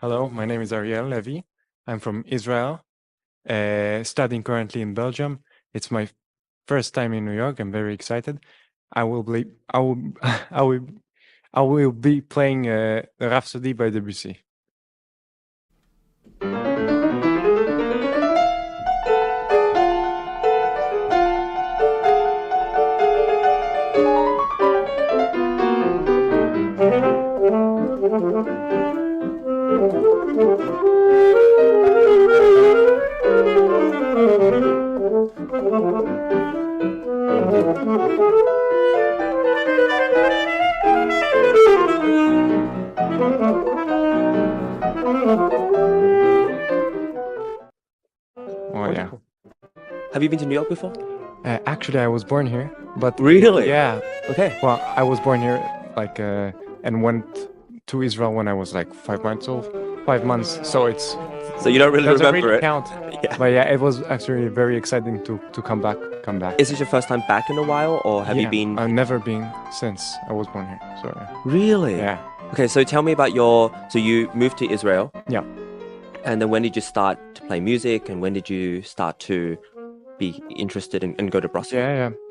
Hello, my name is Ariel Levy. I'm from Israel, studying currently in Belgium. It's my first time in New York. I'm very excited. I will be, I will, I will, I will be playing Rhapsody by Debussy. Oh yeah. Wonderful. Have you been to New York before? Actually, I was born here, but Really? yeah. Okay. Well, I was born here, and went to Israel when I was like 5 months old. 5 months. So it's So you don't really doesn't remember really it? count. Yeah. But yeah, it was actually very exciting to come back. Is this your first time back in a while, or have you been? I've never been since I was born here. So Really? yeah. Okay, so tell me about so you moved to Israel. Yeah. And then when did you start to play music, and when did you start to be interested and go to Brussels?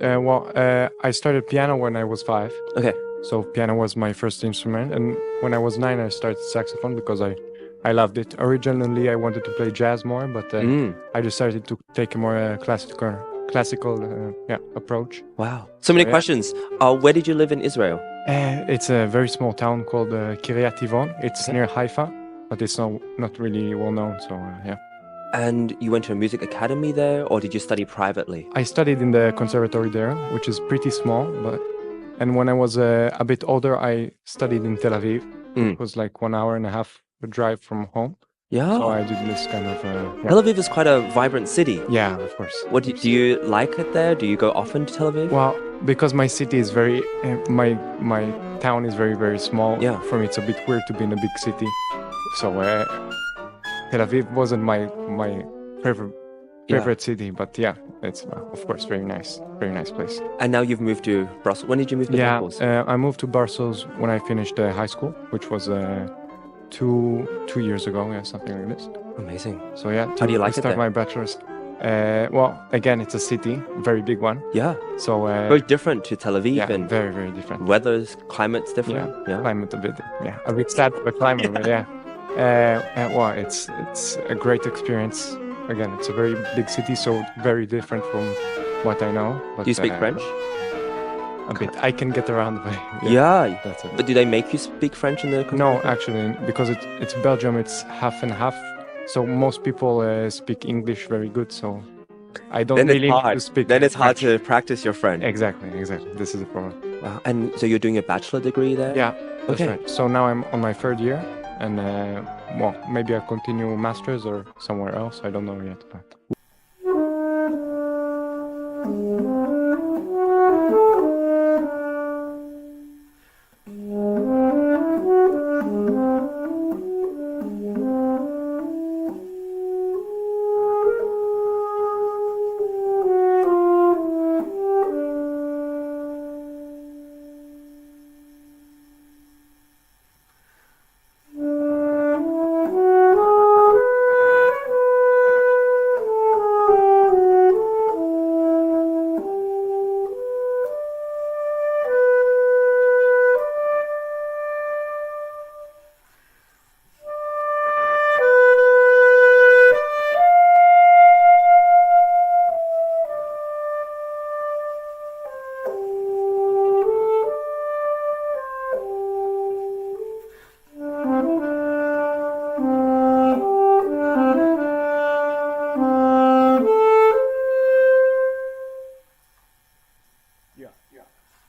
Yeah. I started piano when I was 5. Okay. So piano was my first instrument, and when I was 9, I started saxophone because I loved it. Originally, I wanted to play jazz more, but I decided to take a more classical approach. Wow. So many yeah. questions. Where did you live in Israel? It's a very small town called Kiryat Tivon. It's near Haifa, but it's not really well known. So yeah. And you went to a music academy there, or did you study privately? I studied in the conservatory there, which is pretty small, and when I was a bit older, I studied in Tel Aviv. It was like 1 hour and a half drive from home. Yeah. So I did this kind of. Tel Aviv is quite a vibrant city. Yeah, of course. What do you like it there? Do you go often to Tel Aviv? Well, because my city is very, my town is very small. Yeah. For me, it's a bit weird to be in a big city. So Tel Aviv wasn't my favorite city, but yeah, it's of course very nice place. And now you've moved to Brussels. When did you move to Brussels? I moved to Brussels when I finished high school, which was 2 years ago. Yeah, something like this. Amazing. So yeah, how do you like to it start there? my bachelor's. Well, again, it's a city, very big one. Yeah. So very different to Tel Aviv. Yeah, and very different. Weather's, climate's different. Yeah. Climate a bit sad for the climate, but yeah. Well, it's a great experience. Again, it's a very big city, so very different from what I know. But, do you speak French? A bit. I can get around, but yeah. That's it. But do they make you speak French in the country? No, actually, because it's Belgium, it's half and half. So most people speak English very good. So I don't really need to speak. Then it's hard French. to practice your French. Exactly. This is the problem. Wow. And so you're doing a bachelor degree there? Yeah, that's right. So now I'm on my 3rd year, and well, maybe I'll continue masters or somewhere else. I don't know yet, but.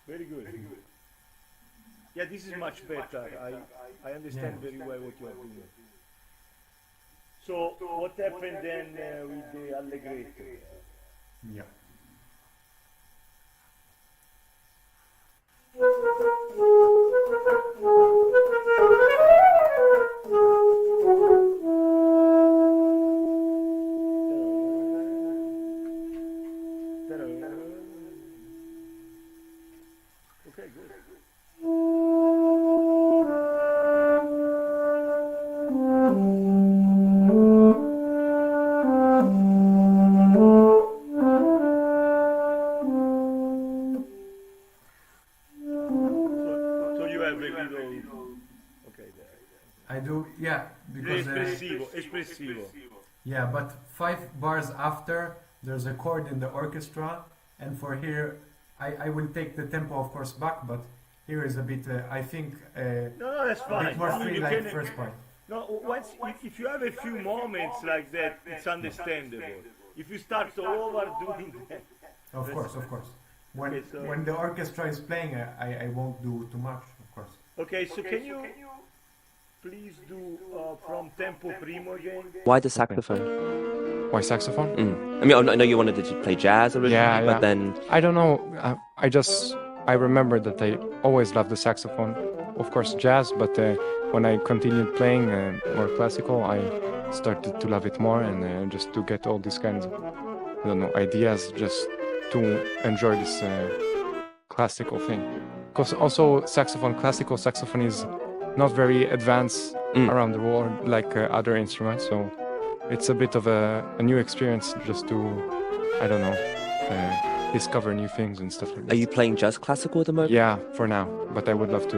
Very good. Yeah, this is much better. I understand very well what you are doing. So, what happened then with the allegretto? Yeah. Okay, good. Okay, there. I do, yeah, because Espressivo. yeah, but 5 bars after there's a chord in the orchestra, and for here I will take the tempo of course back, but here is a bit I think No, that's a fine. bit more I mean, free you like can- first part. No, if you have a few moments like that, it's understandable. If you start all over doing that, Of course. When Okay, so- when the orchestra is playing, I won't do too much, of course. okay. So can you please do from tempo primo again? Why the saxophone? Why saxophone? I mean, I know you wanted to play jazz originally, Yeah, but yeah. then I don't know. I remember that I always loved the saxophone. Of course, jazz, but when I continued playing more classical, I started to love it more and just to get all these kinds of, I don't know, ideas just to enjoy this classical thing. Because also classical saxophone is not very advanced around the world like other instruments, so it's a bit of a new experience just to, I don't know, discover new things and stuff like that. are you playing just classical at the moment? Yeah, for now, but I would love to.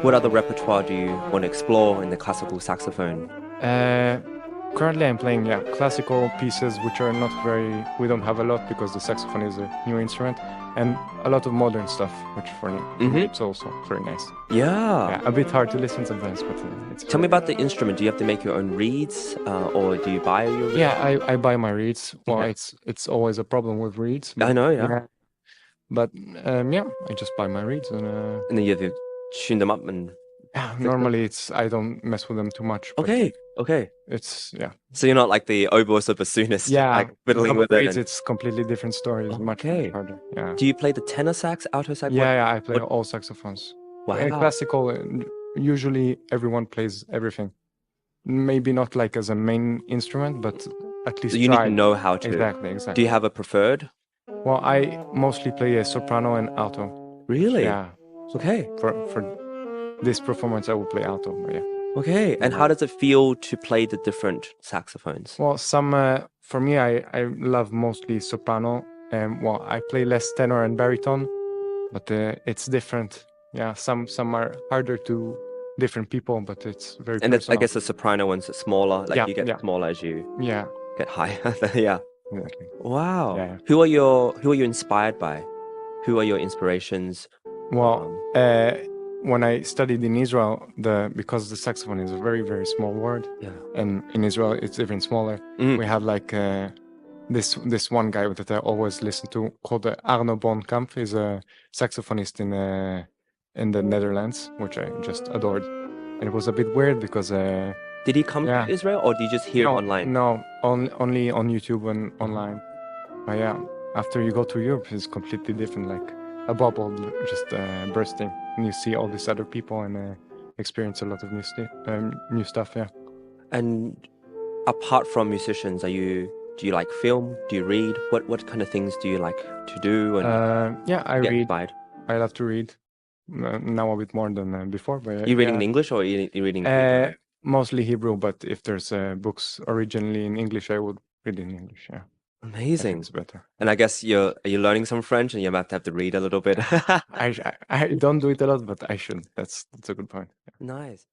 What other repertoire do you want to explore in the classical saxophone? Currently, I'm playing classical pieces, which are not very. We don't have a lot because the saxophone is a new instrument, and a lot of modern stuff, which for me it's also very nice. Yeah. A bit hard to listen sometimes, but it's. Tell me about the instrument. Do you have to make your own reeds, or do you buy your reeds? Yeah, I buy my reeds. Well, Okay. it's always a problem with reeds. I know, yeah. But I just buy my reeds and. And then you have to tune them up and. Normally I don't mess with them too much. But Okay. It's So you're not like the oboist or bassoonist, like fiddling with it. Reeds, it's completely different story. It's much harder. Yeah. Do you play the tenor sax, alto sax? Yeah, I play all saxophones. Wow. In classical, usually everyone plays everything. Maybe not like as a main instrument, but at least So you need to know how to. Exactly. Do you have a preferred? Well, I mostly play a soprano and alto. Really? Yeah. Okay. For this performance, I will play alto. But yeah. Okay. And how does it feel to play the different saxophones? Well, for me, I love mostly soprano. Well, I play less tenor and baritone, but it's different. Yeah, some are harder to different people, but it's very And personal. I guess the soprano one's smaller. Like you get smaller as you get higher. Yeah. Exactly. Wow. Yeah. Who are you inspired by? Who are your inspirations? Well, when I studied in Israel, because the saxophone is a very, very small word, and in Israel it's even smaller. We have like this one guy that I always listen to called Arno Bonkamp. He's a saxophonist in the Netherlands, which I just adored. And it was a bit weird because did he come to Israel or did you just hear it online? No, only on YouTube and online. But yeah, after you go to Europe, it's completely different. Like a bubble just bursting, and you see all these other people and experience a lot of new stuff. Yeah. And apart from musicians, do you like film? Do you read? What kind of things do you like to do? And I read. Inspired? I love to read. Now a bit more than before. But you reading in English or you reading? Mostly Hebrew, but if there's books originally in English, I would read in English. Yeah. Amazing. It's better. And I guess are you learning some French and you might have to read a little bit? I don't do it a lot, but I should. That's a good point. Yeah. Nice.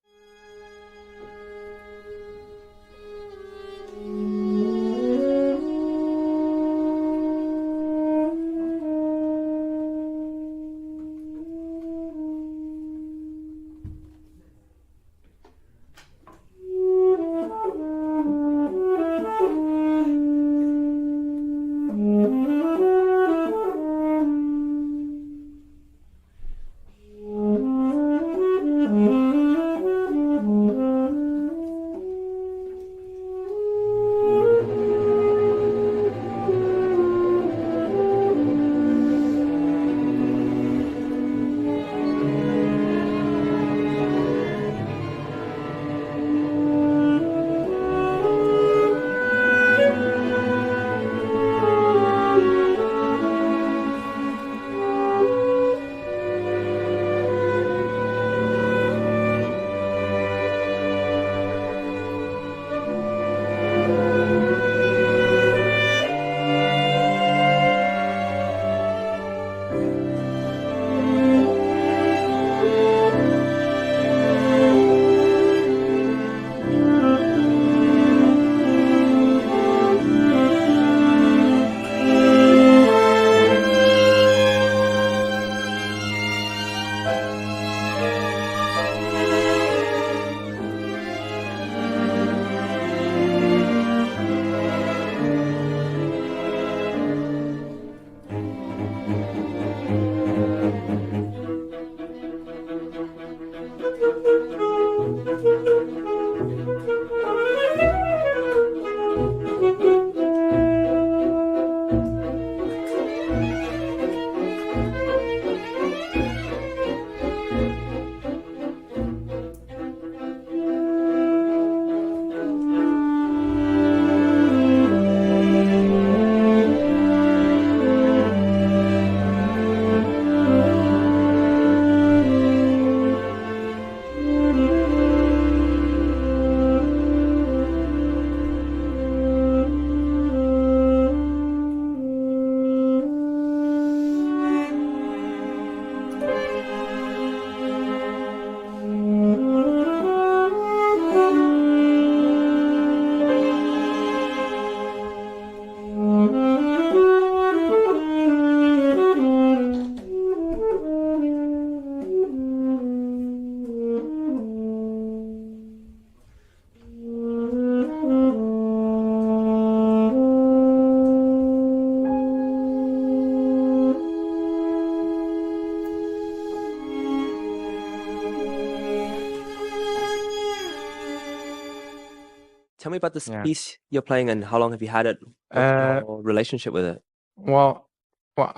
Tell me about this Yeah. piece you're playing and how long have you had it? What's your relationship with it? Well,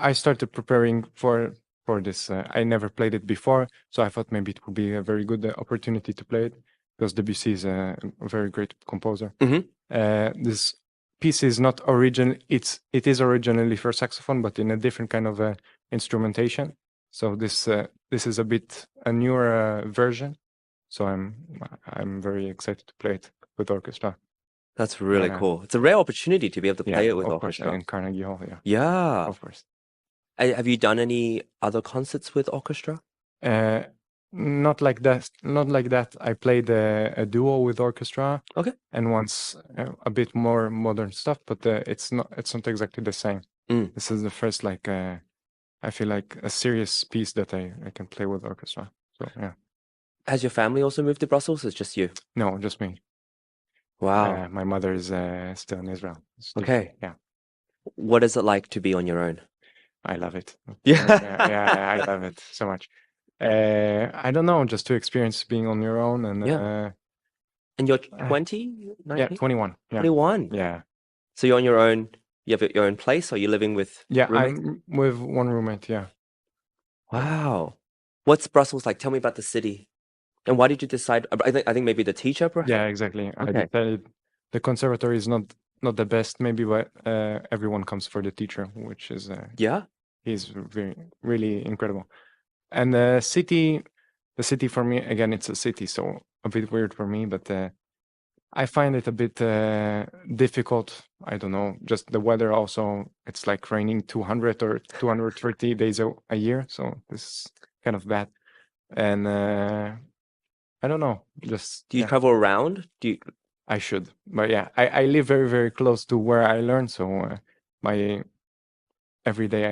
I started preparing for this. I never played it before, so I thought maybe it would be a very good opportunity to play it because Debussy is a very great composer. This piece is not original. It is originally for saxophone, but in a different kind of instrumentation. So this is a bit a newer version. So I'm very excited to play it with orchestra. That's really Yeah. cool. It's a rare opportunity to be able to play it with of course, orchestra. in Carnegie Hall. Yeah, Yeah. of course. Have you done any other concerts with orchestra? Not like that. Not like that. I played a duo with orchestra. Okay. And once a bit more modern stuff, but it's not exactly the same. This is the first I feel like a serious piece that I can play with orchestra. So yeah. Has your family also moved to Brussels? Or it's just you? No, just me. Wow. My mother is still in Israel. Okay. Yeah. What is it like to be on your own? I love it. Yeah. Yeah, I love it so much. I don't know, just to experience being on your own and And you're 20? 19? yeah, 21. Yeah. 21? Yeah. So you're on your own. You have your own place, or you're living with roommates? I'm with one roommate. Yeah. Wow. What's Brussels like? Tell me about the city. And why did you decide? I think maybe the teacher, perhaps? Yeah, exactly. I Okay. decided the conservatory is not the best, maybe, but everyone comes for the teacher, which is Yeah. he's really incredible. And the city for me, again, it's a city, so a bit weird for me, but I find it a bit difficult. I don't know, just the weather also, it's like raining 200 or 230 days a year, so this is kind of bad. And I don't know, just Do you travel around? I should, but yeah, I live very, very close to where I learn, so my every day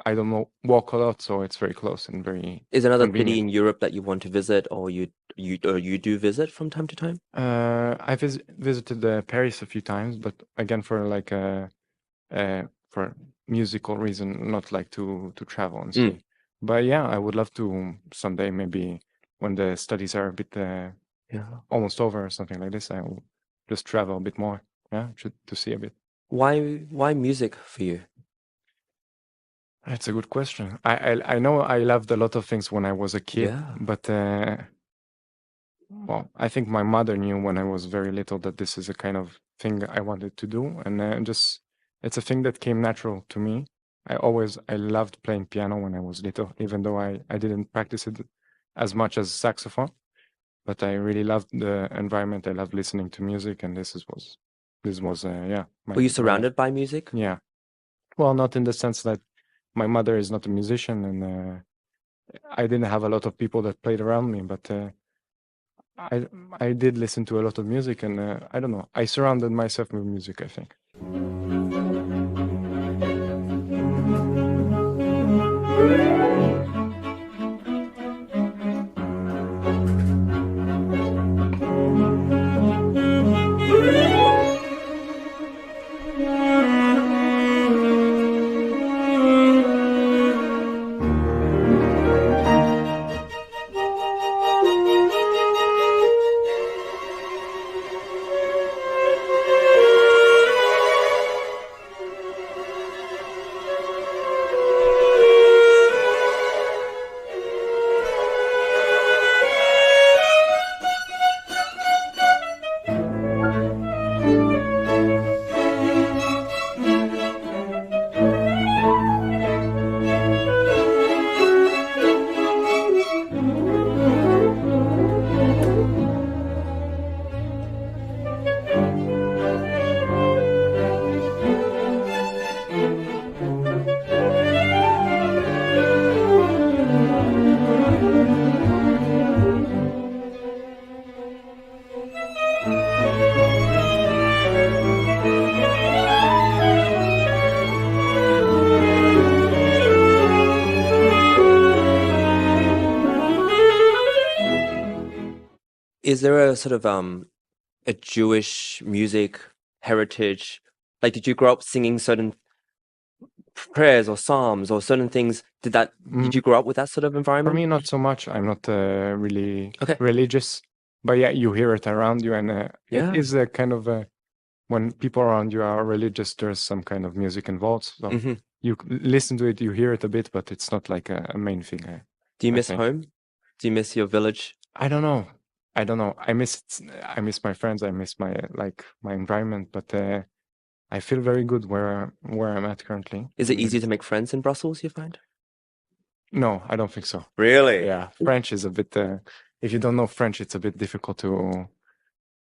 I don't know, walk a lot, so it's very close and very Is another city convenient. in Europe that you want to visit, or you do visit from time to time? I visited Paris a few times, but again for like for musical reason, not like to travel and see. But yeah, I would love to someday, maybe when the studies are a bit almost over or something like this, I will just travel a bit more. Yeah, to see a bit. Why music for you? That's a good question. I know I loved a lot of things when I was a kid, Yeah. but well, I think my mother knew when I was very little that this is a kind of thing I wanted to do, and just it's a thing that came natural to me. I loved playing piano when I was little, even though I didn't practice it as much as saxophone. But I really loved the environment. I loved listening to music, and this was yeah. Were you surrounded by music? Yeah. Well, not in the sense that my mother is not a musician, and I didn't have a lot of people that played around me, but I did listen to a lot of music, and I don't know. I surrounded myself with music, I think. Is there a sort of a Jewish music heritage? Like, did you grow up singing certain prayers or psalms or certain things? Did you grow up with that sort of For environment? me, not so much. I'm not really Okay. religious, but yeah, you hear it around you, and Yeah. it is a kind of a when people around you are religious, there's some kind of music involved. So Mhm. you listen to it, you hear it a bit, but it's not like a main thing. Do you I miss think. home? Do you miss your village? I don't know. I miss my friends. I miss my my environment, but I feel very good where I'm at currently. Is it easy to make friends in Brussels, you find? No, I don't think so. Really? Yeah, French is a bit. If you don't know French, it's a bit difficult to,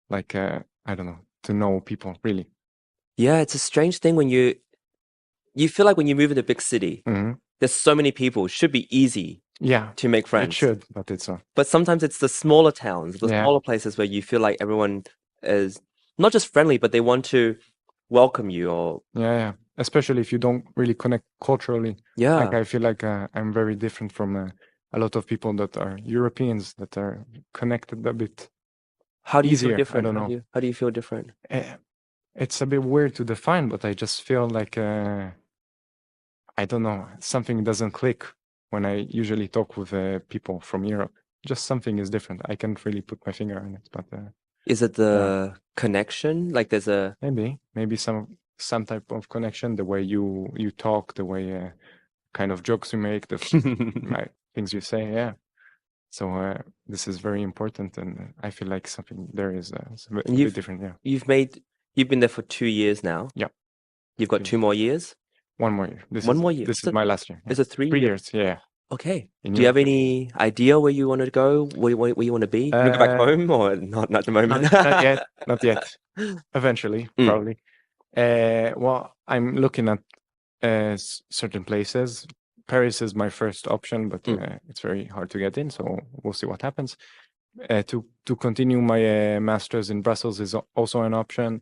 like, I don't know, to know people really. Yeah, it's a strange thing when you feel like when you move in a big city, Hmm. there's so many people, it should be easy Yeah, to make it friends. should, but it's not. But sometimes it's the smaller towns, the Yeah. smaller places where you feel like everyone is not just friendly, but they want to welcome you or Yeah. Especially if you don't really connect culturally. yeah. Like I feel like I'm very different from a lot of people that are Europeans that are connected a bit How do you easier. feel different? I don't know. How do you feel different? It's a bit weird to define, but I just feel like I don't know, something doesn't click when I usually talk with people from Europe. Just something is different. I can't really put my finger on it, but Is it the connection? Like there's a maybe some type of connection, the way you talk, the way kind of jokes you make, the things you say. Yeah. So this is very important, and I feel like something there is a bit different. Yeah. You've been there for 2 years now. Yeah. You've got 2 more years. One more year. One more year. This is my last year. Yeah. Is it 3 3 years? years? Yeah. Okay. In Do you have Europe. any idea where you want to go? Where you want to be? You go back home or not at the moment? Not yet. Not yet. Eventually, Mm. probably. Well, I'm looking at certain places. Paris is my first option, but it's very hard to get in, so we'll see what happens. To continue my master's in Brussels is also an option.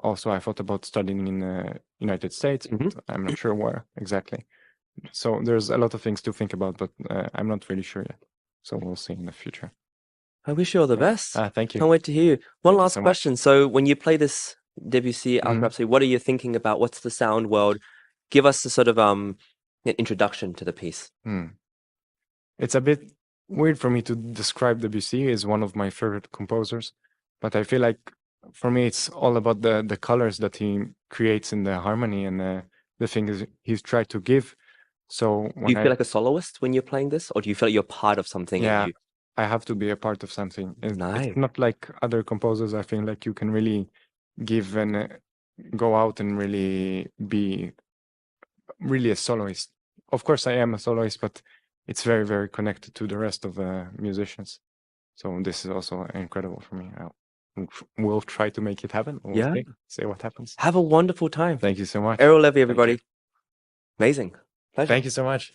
Also, I thought about studying in the United States, but I'm not sure where exactly. So there's a lot of things to think about, but I'm not really sure yet. So we'll see in the future. I wish you all the best. Thank you. Can't wait to hear you. One Thank you last so much. question. So when you play this Debussy Rhapsody, what are you thinking about? What's the sound world? Give us a sort of an introduction to the piece. It's a bit weird for me to describe Debussy as one of my favorite composers, but I feel like for me it's all about the colors that he creates in the harmony and the things he's tried to give. So Do you feel like a soloist when you're playing this, or do you feel like you're part of something? Yeah, I have to be a part of something. Nice. It's not like other composers. I feel like you can really give and go out and really be really a soloist. Of course, I am a soloist, but it's very, very connected to the rest of the musicians. So this is also incredible for me. We'll try to make it happen. We'll see what happens. Have a wonderful time. Thank you so much. Ariel Levy, everybody. Amazing. Pleasure. Thank you so much.